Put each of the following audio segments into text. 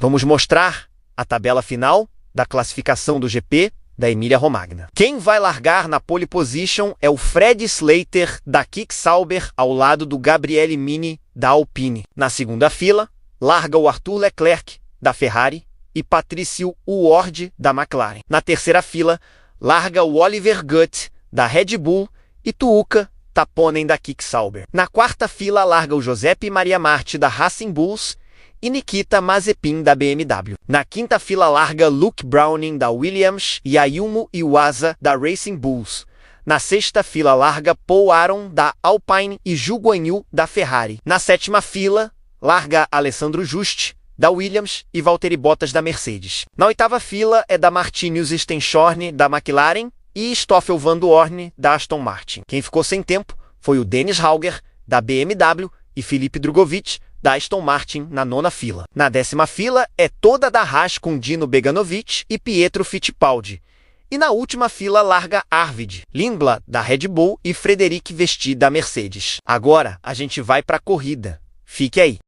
Vamos mostrar a tabela final da classificação do GP da Emília-Romagna. Quem vai largar na pole position é o Fred Slater, da Kick-Sauber, ao lado do Gabriele Mini, da Alpine. Na segunda fila, larga o Arthur Leclerc, da Ferrari, e Patricio Ward, da McLaren. Na terceira fila, larga o Oliver Gutt, da Red Bull, e Tuuka Taponen, da Kick-Sauber. Na quarta fila, larga o Giuseppe Maria Marti, da Racing Bulls, e Nikita Mazepin, da BMW. Na quinta fila, larga Luke Browning, da Williams, e Ayumu Iwasa, da Racing Bulls. Na sexta fila, larga Paul Aron, da Alpine, e Zhu Guanyu, da Ferrari. Na sétima fila, larga Alessandro Juste, da Williams, e Valtteri Bottas, da Mercedes. Na oitava fila é da Martinius Stenshorn, da McLaren, e Stoffel Vandoorne, da Aston Martin. Quem ficou sem tempo foi o Dennis Hauger, da BMW, e Felipe Drugovich, da Aston Martin, na nona fila. Na décima fila é toda da Haas com Dino Beganovic e Pietro Fittipaldi. E na última fila larga Arvid Lindblad, da Red Bull, e Frederic Vesti, da Mercedes. Agora a gente vai para a corrida. Fique aí.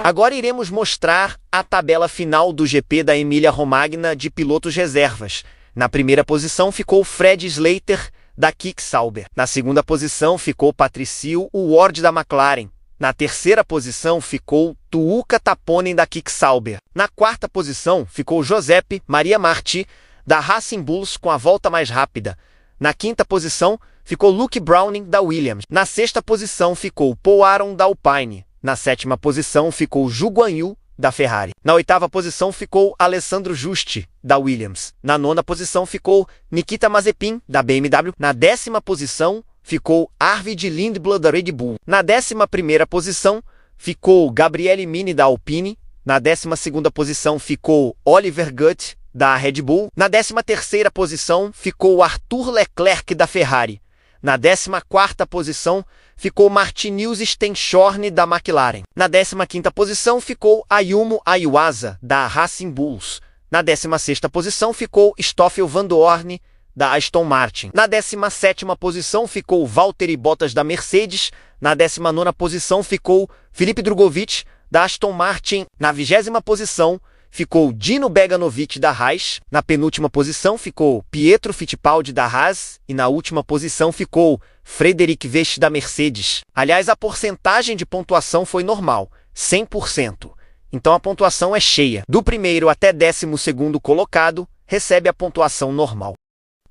Agora iremos mostrar a tabela final do GP da Emília-Romagna de pilotos reservas. Na primeira posição ficou Fred Slater, da Kik Sauber. Na segunda posição ficou Patricio Ward, da McLaren. Na terceira posição ficou Tuukka Taponen, da Kik Sauber. Na quarta posição ficou Giuseppe Maria Marti, da Racing Bulls, com a volta mais rápida. Na quinta posição ficou Luke Browning, da Williams. Na sexta posição ficou Paul Aron, da Alpine. Na sétima posição ficou Zhu Guanyu, da Ferrari. Na oitava posição ficou Alessandro Justi, da Williams. Na nona posição ficou Nikita Mazepin, da BMW. Na décima posição ficou Arvid Lindblad, da Red Bull. Na 11ª posição ficou Gabriele Mini, da Alpine. Na 12ª posição ficou Oliver Gutt, da Red Bull. Na 13ª posição ficou Arthur Leclerc, da Ferrari. Na 14ª posição ficou Martinus Stenshorn, da McLaren. Na 15ª posição ficou Ayumu Iwasa, da Racing Bulls. Na 16ª posição ficou Stoffel Vandoorne, da Aston Martin. Na 17ª posição ficou Valtteri Bottas, da Mercedes. Na 19ª posição ficou Felipe Drugovich, da Aston Martin. Na 20ª posição ficou Dino Beganovic, da Haas. Na penúltima posição ficou Pietro Fittipaldi, da Haas. E na última posição ficou Frederic Vest, da Mercedes. Aliás, a porcentagem de pontuação foi normal, 100%. Então a pontuação é cheia. Do primeiro até 12º colocado, recebe a pontuação normal.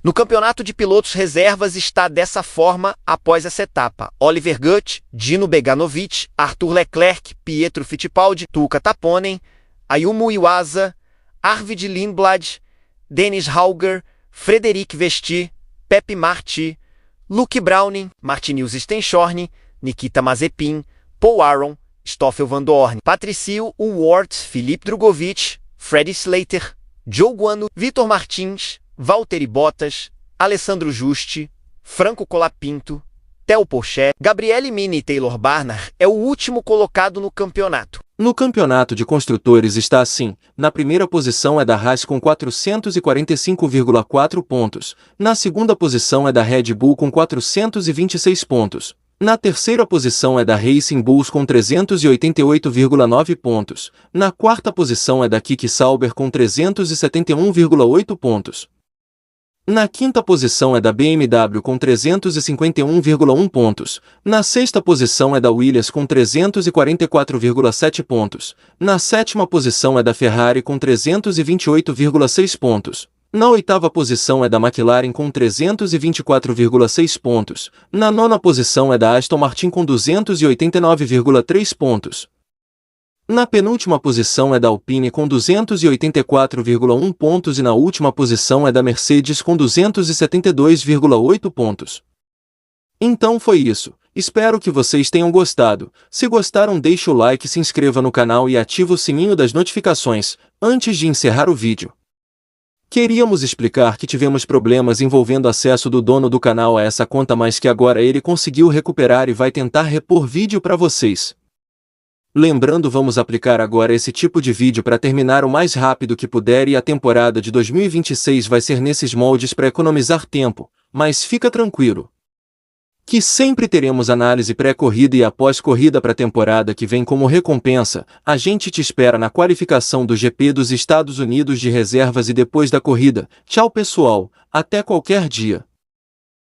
No campeonato de pilotos reservas está dessa forma após essa etapa: Oliver Gutt, Dino Beganovic, Arthur Leclerc, Pietro Fittipaldi, Tuukka Taponen, Ayumu Iwasa, Arvid Lindblad, Dennis Hauger, Frederic Vesti, Pepe Marti, Luke Browning, Martinus Stenshorn, Nikita Mazepin, Paul Aron, Stoffel Vandoorne, Patricio Ward, Felipe Drugovich, Fred Slater, Zhou Guanyu, Vitor Martins, Valtteri Bottas, Alessandro Justi, Franco Colapinto, Theo Pourchaire, Gabriele Mini e Taylor Barner é o último colocado no campeonato. No campeonato de construtores está assim: na primeira posição é da Haas com 445,4 pontos, na segunda posição é da Red Bull com 426 pontos, na terceira posição é da Racing Bulls com 388,9 pontos, na quarta posição é da Kik Sauber com 371,8 pontos. Na quinta posição é da BMW com 351,1 pontos. Na sexta posição é da Williams com 344,7 pontos. Na sétima posição é da Ferrari com 328,6 pontos. Na oitava posição é da McLaren com 324,6 pontos. Na nona posição é da Aston Martin com 289,3 pontos. Na penúltima posição é da Alpine com 284,1 pontos e na última posição é da Mercedes com 272,8 pontos. Então foi isso. Espero que vocês tenham gostado. Se gostaram, deixe o like, se inscreva no canal e ative o sininho das notificações, antes de encerrar o vídeo. Queríamos explicar que tivemos problemas envolvendo acesso do dono do canal a essa conta, mas que agora ele conseguiu recuperar e vai tentar repor vídeo para vocês. Lembrando, vamos aplicar agora esse tipo de vídeo para terminar o mais rápido que puder e a temporada de 2026 vai ser nesses moldes para economizar tempo, mas fica tranquilo que sempre teremos análise pré-corrida e após-corrida para a temporada que vem. Como recompensa, a gente te espera na qualificação do GP dos Estados Unidos de reservas e depois da corrida. Tchau pessoal, até qualquer dia.